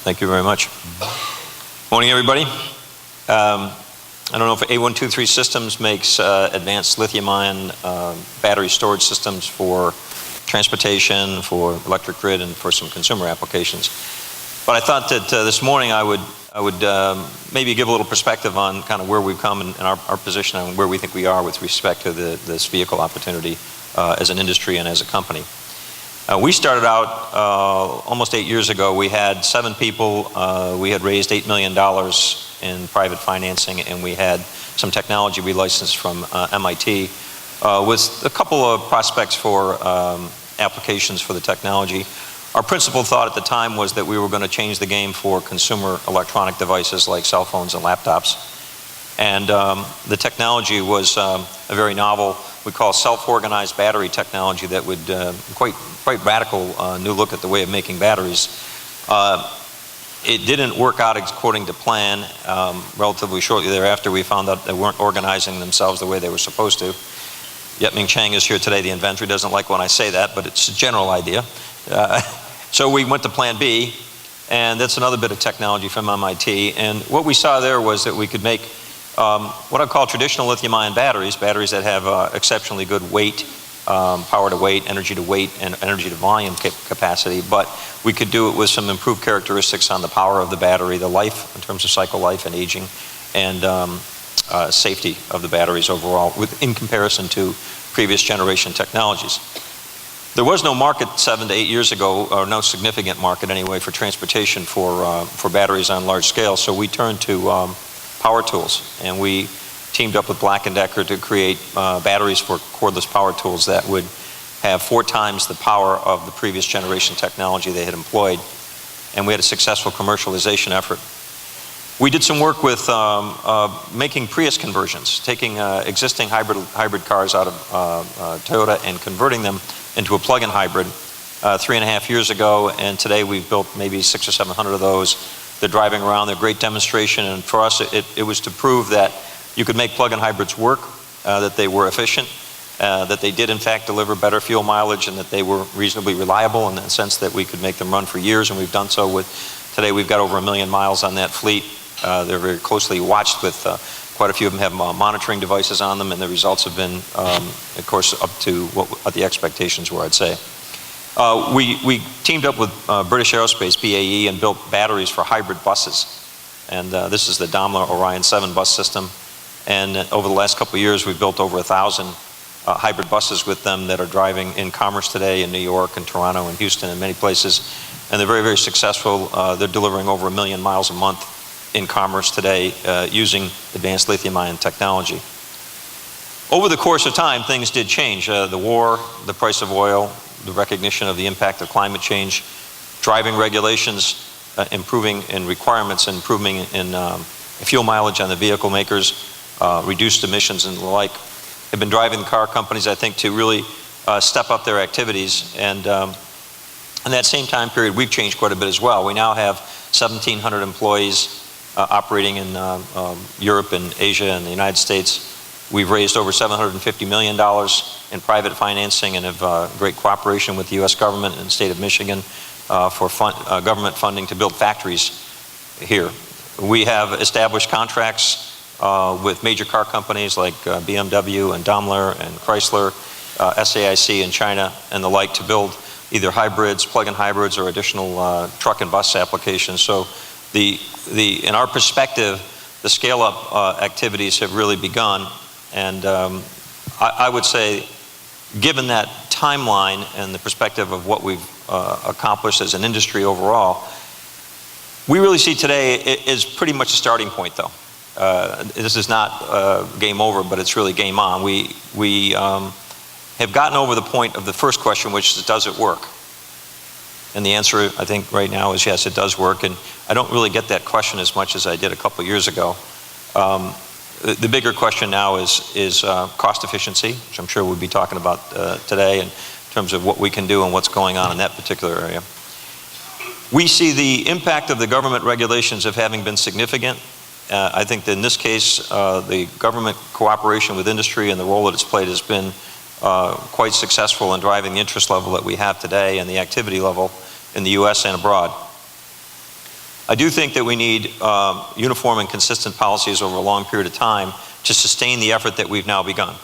Thank you very much. Morning, everybody. I don't know if A123 Systems makes advanced lithium-ion battery storage systems for transportation, for electric grid, and for some consumer applications. But I thought that this morning I would maybe give a little perspective on kind of where we've come and our position and where we think we are with respect to this vehicle opportunity as an industry and as a company. We started out almost 8 years ago. We had 7 people. We had raised $8 million in private financing, and we had some technology we licensed from MIT with a couple of prospects for applications for the technology. Our principal thought at the time was that we were going to change the game for consumer electronic devices like cell phones and laptops. And the technology was a very novel, we call self-organized battery technology that would quite radical new look at the way of making batteries. It didn't work out according to plan. Relatively shortly thereafter, we found out they weren't organizing themselves the way they were supposed to. Yet-Ming Chang is here today, the inventor. He doesn't like when I say that, but it's a general idea. So we went to plan B, and that's another bit of technology from MIT. And what we saw there was that we could make what I call traditional lithium-ion batteries, batteries that have exceptionally good weight, power to weight, and energy to volume capacity, but we could do it with some improved characteristics on the power of the battery, the life in terms of cycle life and aging, and safety of the batteries overall in comparison to previous generation technologies. There was no market 7 to 8 years ago, or no significant market anyway, for transportation for batteries on large scale, so we turned to power tools, and we teamed up with Black & Decker to create batteries for cordless power tools that would have 4 times the power of the previous generation technology they had employed, and we had a successful commercialization effort. We did some work with making Prius conversions, taking existing hybrid cars out of Toyota and converting them into a plug-in hybrid 3.5 years ago, and today we've built maybe 600 or 700 of those. They're driving around, they're a great demonstration, and for us it was to prove that you could make plug-in hybrids work, that they were efficient, that they did in fact deliver better fuel mileage, and that they were reasonably reliable in the sense that we could make them run for years, and we've done so with, today we've got over 1 million miles on that fleet. They're very closely watched with quite a few of them have monitoring devices on them, and the results have been, of course, up to what the expectations were, I'd say. We teamed up with British Aerospace, BAE, and built batteries for hybrid buses. And this is the Daimler Orion 7 bus system. And over the last couple of years, we've built over 1,000 hybrid buses with them that are driving in commerce today in New York and Toronto and Houston and many places. And they're very, very successful. They're delivering over 1 million miles a month in commerce today using advanced lithium-ion technology. Over the course of time, things did change. The war, the price of oil, the recognition of the impact of climate change, driving regulations, improving in requirements, improving in fuel mileage on the vehicle makers, reduced emissions and the like, have been driving car companies, I think, to really step up their activities. And in that same time period, we've changed quite a bit as well. We now have 1,700 employees operating in Europe and Asia and the United States. We've raised over $750 million in private financing and have great cooperation with the U.S. government and the state of Michigan for government funding to build factories here. We have established contracts with major car companies like BMW and Daimler and Chrysler, SAIC in China and the like to build either hybrids, plug-in hybrids, or additional truck and bus applications. So in our perspective, the scale-up activities have really begun. And I would say, given that timeline and the perspective of what we've accomplished as an industry overall, we really see today is pretty much a starting point, though. This is not game over, but it's really game on. We have gotten over the point of the first question, which is, does it work? And the answer, I think, right now is yes, it does work. And I don't really get that question as much as I did a couple of years ago. The bigger question now is cost efficiency, which I'm sure we'll be talking about today in terms of what we can do and what's going on in that particular area. We see the impact of the government regulations of having been significant. I think that in this case, the government cooperation with industry and the role that it's played has been quite successful in driving the interest level that we have today and the activity level in the U.S. and abroad. I do think that we need uniform and consistent policies over a long period of time to sustain the effort that we've now begun.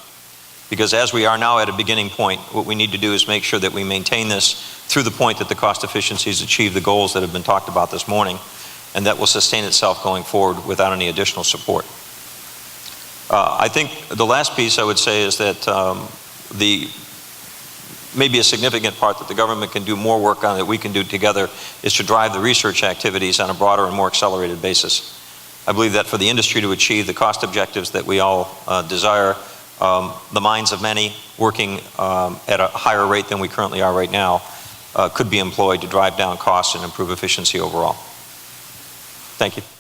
Because as we are now at a beginning point, what we need to do is make sure that we maintain this through the point that the cost efficiencies achieve the goals that have been talked about this morning, and that will sustain itself going forward without any additional support. I think the last piece I would say is that maybe a significant part that the government can do more work on, that we can do together, is to drive the research activities on a broader and more accelerated basis. I believe that for the industry to achieve the cost objectives that we all desire, the minds of many working at a higher rate than we currently are right now could be employed to drive down costs and improve efficiency overall. Thank you.